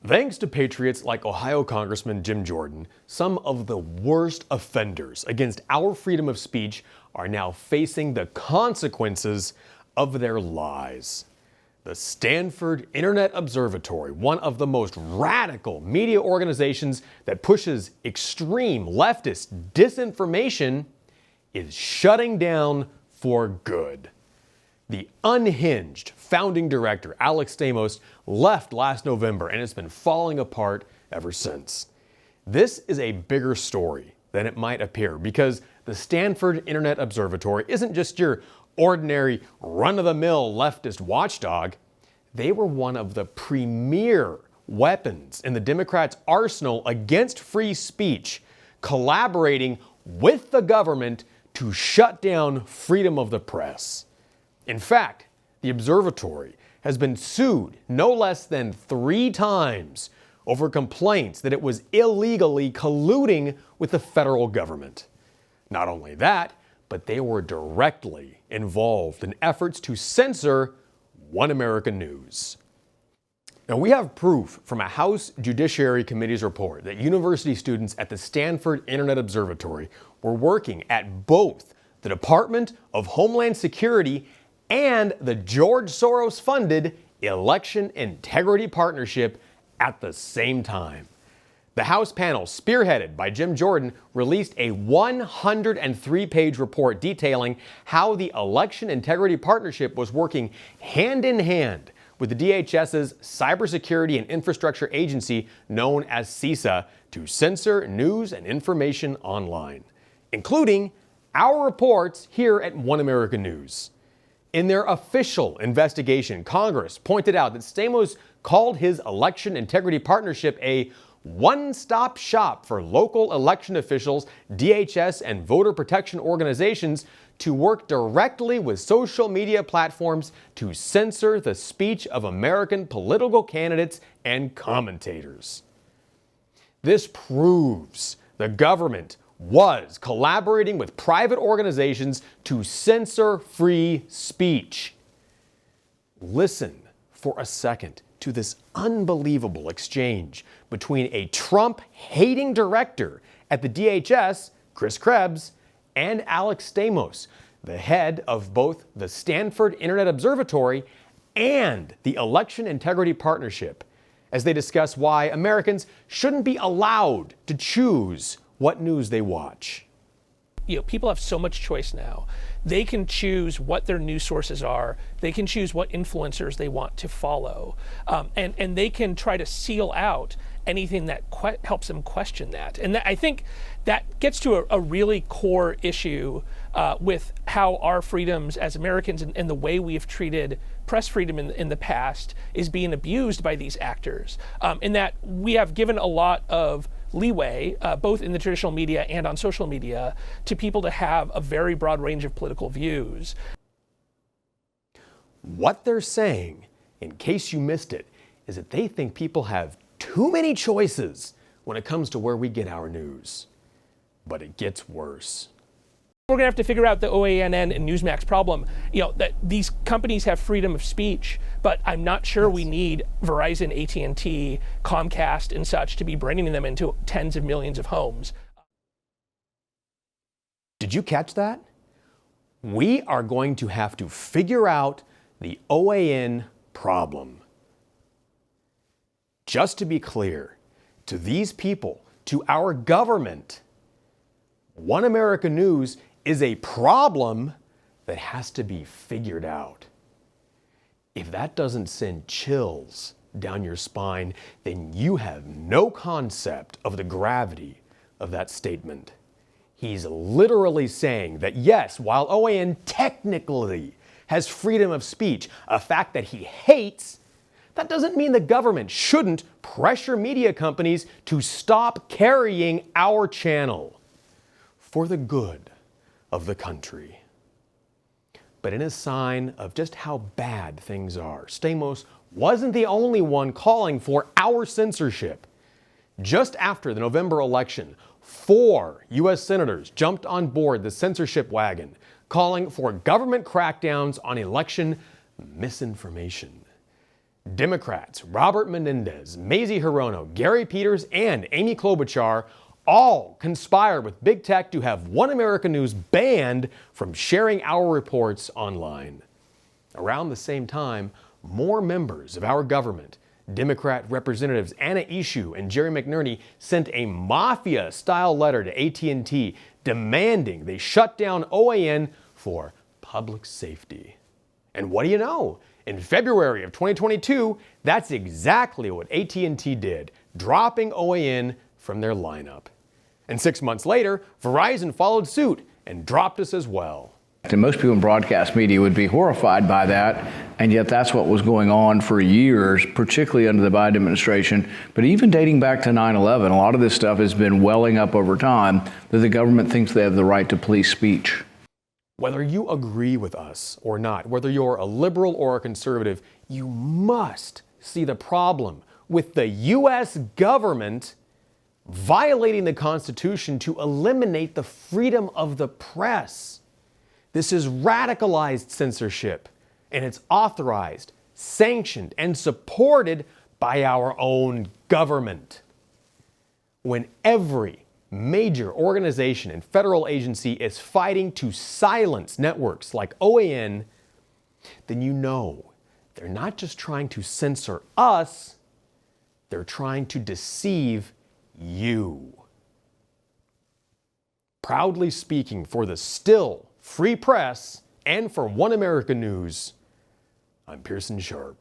Thanks to patriots like Ohio Congressman Jim Jordan, some of the worst offenders against our freedom of speech are now facing the consequences of their lies. The Stanford Internet Observatory, one of the most radical media organizations that pushes extreme leftist disinformation, is shutting down for good. The unhinged founding director, Alex Stamos, left last November and it's been falling apart ever since. This is a bigger story than it might appear because the Stanford Internet Observatory isn't just your ordinary run-of-the-mill leftist watchdog. They were one of the premier weapons in the Democrats' arsenal against free speech, collaborating with the government to shut down freedom of the press. In fact, the observatory has been sued no less than 3 times over complaints that it was illegally colluding with the federal government. Not only that, but they were directly involved in efforts to censor One American News. Now, we have proof from a House Judiciary Committee's report that university students at the Stanford Internet Observatory were working at both the Department of Homeland Security and the George Soros-funded Election Integrity Partnership at the same time. The House panel, spearheaded by Jim Jordan, released a 103-page report detailing how the Election Integrity Partnership was working hand in hand with the DHS's Cybersecurity and Infrastructure Agency, known as CISA, to censor news and information online, including our reports here at One American News. In their official investigation, Congress pointed out that Stamos called his Election Integrity Partnership a one-stop shop for local election officials, DHS, and voter protection organizations to work directly with social media platforms to censor the speech of American political candidates and commentators. This proves the government was collaborating with private organizations to censor free speech. Listen for a second to this unbelievable exchange between a Trump-hating director at the DHS, Chris Krebs, and Alex Stamos, the head of both the Stanford Internet Observatory and the Election Integrity Partnership, as they discuss why Americans shouldn't be allowed to choose what news they watch. People have so much choice now. They can choose what their news sources are. They can choose what influencers they want to follow. And they can try to seal out anything that helps them question that. And I think that gets to a really core issue with how our freedoms as Americans and the way we've treated press freedom in the past is being abused by these actors. In that we have given a lot of leeway, both in the traditional media and on social media, to people to have a very broad range of political views. What they're saying, in case you missed it, is that they think people have too many choices when it comes to where we get our news. But it gets worse. We're going to have to figure out the OAN and Newsmax problem. That these companies have freedom of speech, but I'm not sure we need Verizon, AT&T, Comcast, and such to be bringing them into tens of millions of homes. Did you catch that? We are going to have to figure out the OAN problem. Just to be clear, to these people, to our government, One American News is a problem that has to be figured out. If that doesn't send chills down your spine, then you have no concept of the gravity of that statement. He's literally saying that yes, while OAN technically has freedom of speech, a fact that he hates, that doesn't mean the government shouldn't pressure media companies to stop carrying our channel for the good of the country. But in a sign of just how bad things are, Stamos wasn't the only one calling for our censorship. Just after the November election, 4 U.S. senators jumped on board the censorship wagon, calling for government crackdowns on election misinformation. Democrats Robert Menendez, Mazie Hirono, Gary Peters, and Amy Klobuchar all conspired with big tech to have One America News banned from sharing our reports online. Around the same time, more members of our government, Democrat Representatives Anna Eshoo and Jerry McNerney, sent a mafia-style letter to AT&T demanding they shut down OAN for public safety. And what do you know? In February of 2022, that's exactly what AT&T did, dropping OAN from their lineup. And 6 months later, Verizon followed suit and dropped us as well. And most people in broadcast media would be horrified by that, and yet that's what was going on for years, particularly under the Biden administration. But even dating back to 9/11, a lot of this stuff has been welling up over time that the government thinks they have the right to police speech. Whether you agree with us or not, whether you're a liberal or a conservative, you must see the problem with the U.S. government violating the Constitution to eliminate the freedom of the press. This is radicalized censorship, and it's authorized, sanctioned, and supported by our own government. When every major organization and federal agency is fighting to silence networks like OAN, then you know they're not just trying to censor us, they're trying to deceive you. Proudly speaking for the still free press and for One America News, I'm Pearson Sharp.